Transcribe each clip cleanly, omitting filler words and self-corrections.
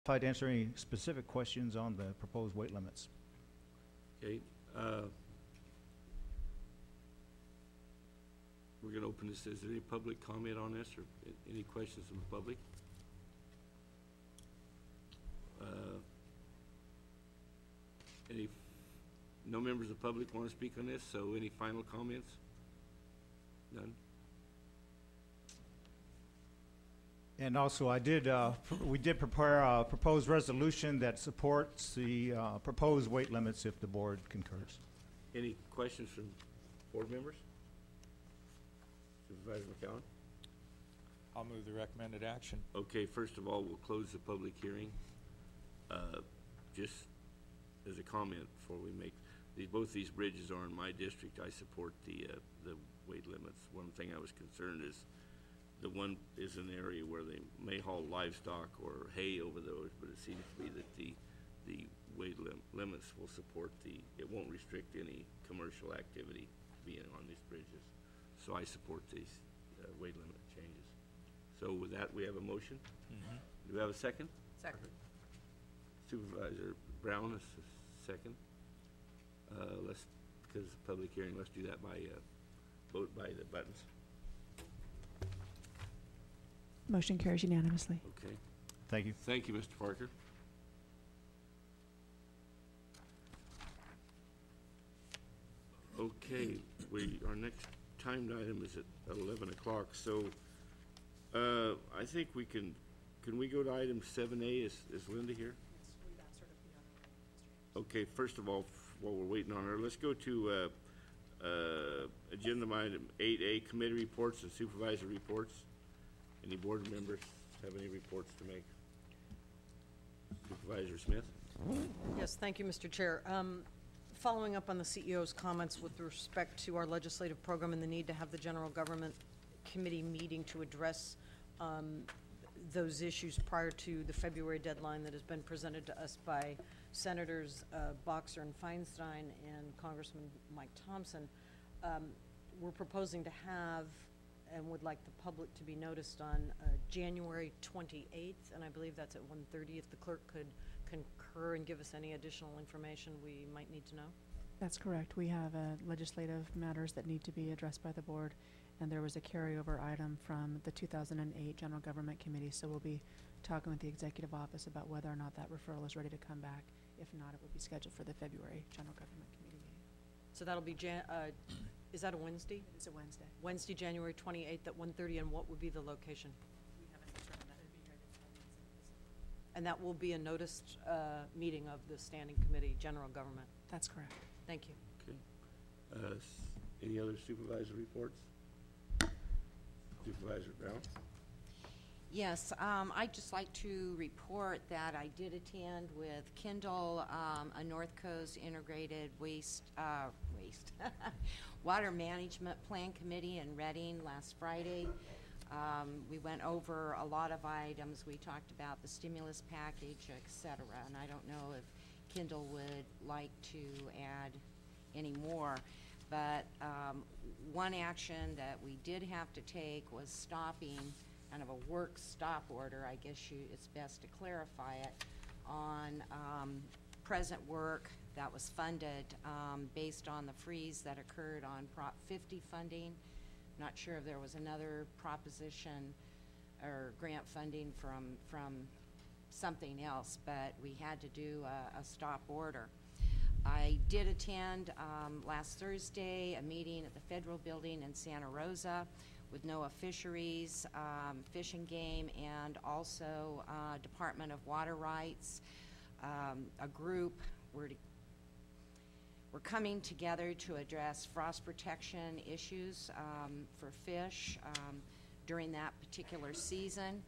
I'd answer any specific questions on the proposed weight limits. Okay. We're going to open this. Is there any public comment on this or any questions from the public? No members of the public want to speak on this, so any final comments? None? And also, we did prepare a proposed resolution that supports the proposed weight limits if the board concurs. Any questions from board members? Supervisor McCowan? I'll move the recommended action. Okay, first of all, we'll close the public hearing. Just as a comment before we make, both these bridges are in my district. I support the weight limits. One thing I was concerned is the one is an area where they may haul livestock or hay over those, but it seems to be that the weight limits will support it won't restrict any commercial activity being on these bridges. So I support these weight limit changes. So with that, we have a motion. Mm-hmm. Do we have a second? Second. Supervisor Brown is a second. Because it's a public hearing, let's do that by vote by the buttons. Motion carries unanimously. Okay. Thank you. Thank you, Mr. Parker. Okay, our next timed item is at 11 o'clock, so I think we can we go to item 7A? Is Linda here? Okay, first of all, while we're waiting on her, let's go to agenda item 8A, committee reports and supervisor reports. Any board members have any reports to make? Supervisor Smith? Yes, thank you, Mr. Chair. Following up on the CEO's comments with respect to our legislative program and the need to have the General Government Committee meeting to address those issues prior to the February deadline that has been presented to us by Senators Boxer and Feinstein and Congressman Mike Thompson, we're proposing to have and would like the public to be noticed on January 28th, and I believe that's at 1:30. If the clerk could concur and give us any additional information we might need to know. That's correct. We have legislative matters that need to be addressed by the board, and there was a carryover item from the 2008 General Government Committee, so we'll be talking with the Executive Office about whether or not that referral is ready to come back. If not, it will be scheduled for the February General Government Committee meeting. So that'll be, is that a Wednesday? It's a Wednesday. Wednesday, January 28th at 1:30, and what would be the location? We haven't determined that. It would be here at the facility. And that will be a noticed meeting of the Standing Committee, General Government. That's correct. Thank you. Okay. Any other supervisor reports? Supervisor Brown? Yes, I'd just like to report that I did attend with Kendall, a North Coast Integrated Water Management Plan Committee in Reading last Friday. We went over a lot of items. We talked about the stimulus package, et cetera, and I don't know if Kendall would like to add any more. But one action that we did have to take was stopping, kind of a work stop order, I guess it's best to clarify it, on present work that was funded based on the freeze that occurred on Prop 50 funding. Not sure if there was another proposition or grant funding from something else, but we had to do a stop order. I did attend last Thursday a meeting at the Federal Building in Santa Rosa with NOAA Fisheries, Fish and Game, and also Department of Water Rights. A group, we're coming together to address frost protection issues for fish during that particular season.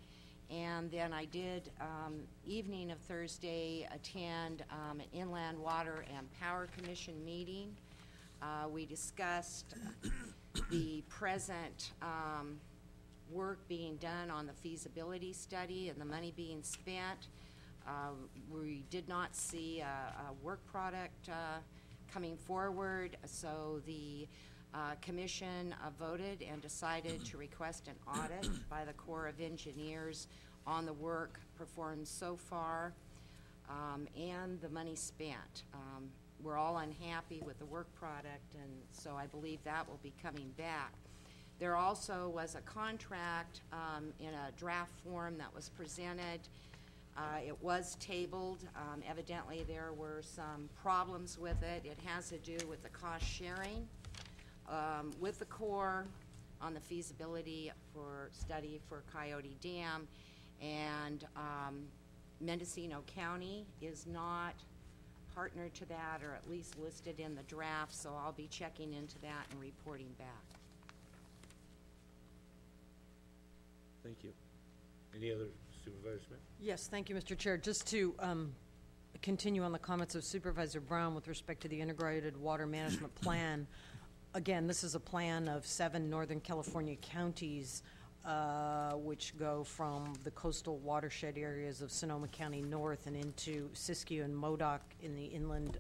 And then I did, evening of Thursday, attend an Inland Water and Power Commission meeting. We discussed the present work being done on the feasibility study and the money being spent. We did not see a work product coming forward, so the commission voted and decided to request an audit by the Corps of Engineers on the work performed so far, and the money spent. We're all unhappy with the work product, and so I believe that will be coming back. There also was a contract in a draft form that was presented. It was tabled. Evidently, there were some problems with it. It has to do with the cost sharing with the Corps on the feasibility for study for Coyote Dam, and Mendocino County is not partner to that, or at least listed in the draft, so I'll be checking into that and reporting back. Thank you. Any other Supervisor Smith? Yes, thank you, Mr. Chair. Just to continue on the comments of Supervisor Brown with respect to the Integrated Water Management Plan. Again, this is a plan of 7 Northern California counties, which go from the coastal watershed areas of Sonoma County north and into Siskiyou and Modoc in the inland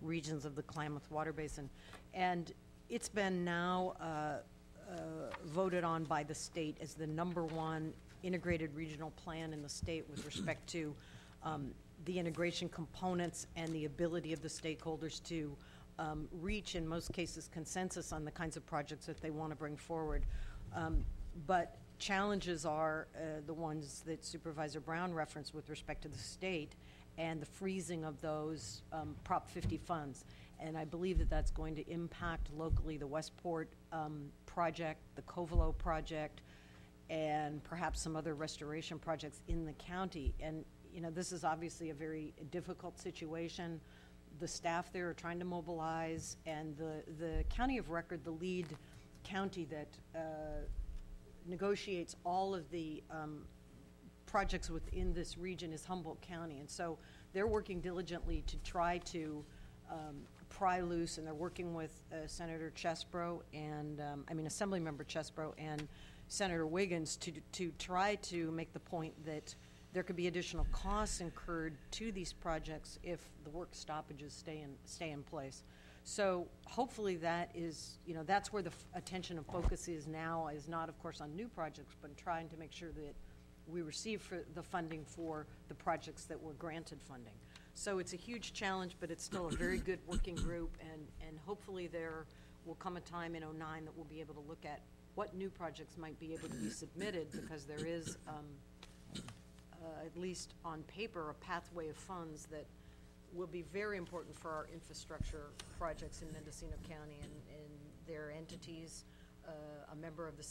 regions of the Klamath Water Basin. And it's been now voted on by the state as the #1 integrated regional plan in the state with respect to the integration components and the ability of the stakeholders to reach, in most cases, consensus on the kinds of projects that they want to bring forward. But challenges are the ones that Supervisor Brown referenced with respect to the state and the freezing of those Prop 50 funds. And I believe that that's going to impact locally the Westport project, the Covelo project, and perhaps some other restoration projects in the county. And, you know, this is obviously a very difficult situation. The staff there are trying to mobilize, and the county of record, the lead county that negotiates all of the projects within this region is Humboldt County. And so they're working diligently to try to pry loose, and they're working with Senator Chesbro and, Assemblymember Chesbro and Senator Wiggins to try to make the point that there could be additional costs incurred to these projects if the work stoppages stay in place. So hopefully that is, you know, that's where the attention and focus is now, is not, of course, on new projects, but trying to make sure that we receive the funding for the projects that were granted funding. So it's a huge challenge, but it's still a very good working group, and hopefully there will come a time in '09 that we'll be able to look at what new projects might be able to be submitted, because there is, at least on paper, a pathway of funds that will be very important for our infrastructure projects in Mendocino County and their entities. A member of the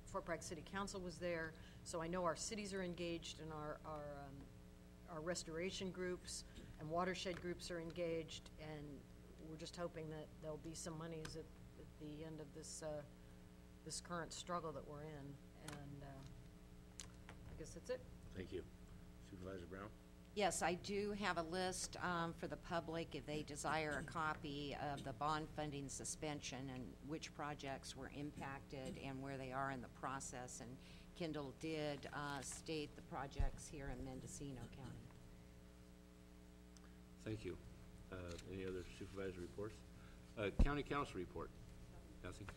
Fort Bragg City Council was there, so I know our cities are engaged, and our restoration groups and watershed groups are engaged, and we're just hoping that there'll be some monies at the end of this this current struggle that we're in, and I guess that's it. Thank you. Supervisor Brown? Yes, I do have a list for the public if they desire a copy of the bond funding suspension and which projects were impacted and where they are in the process. And Kendall did state the projects here in Mendocino County. Thank you. Any other supervisor reports? County Council report? Nothing?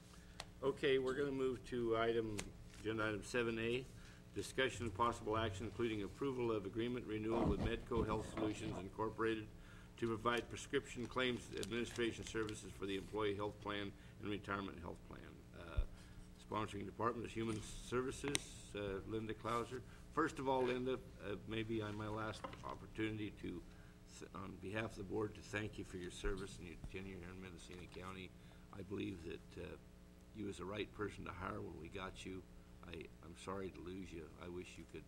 Okay, we're going to move to agenda item 7A, discussion of possible action including approval of agreement renewal with Medco Health Solutions Incorporated to provide prescription claims administration services for the Employee Health Plan and Retirement Health Plan. Sponsoring department is Human Services, Linda Clauser. First of all, Linda, maybe on my last opportunity to, on behalf of the board, to thank you for your service and your tenure here in Mendocino County. I believe that you was the right person to hire when we got you. I'm sorry to lose you. I wish you could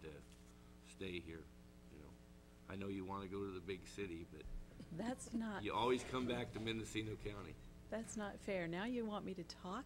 stay here. You know, I know you want to go to the big city, but That's not, you always come back to Mendocino County. that's not fair. Now you want me to talk?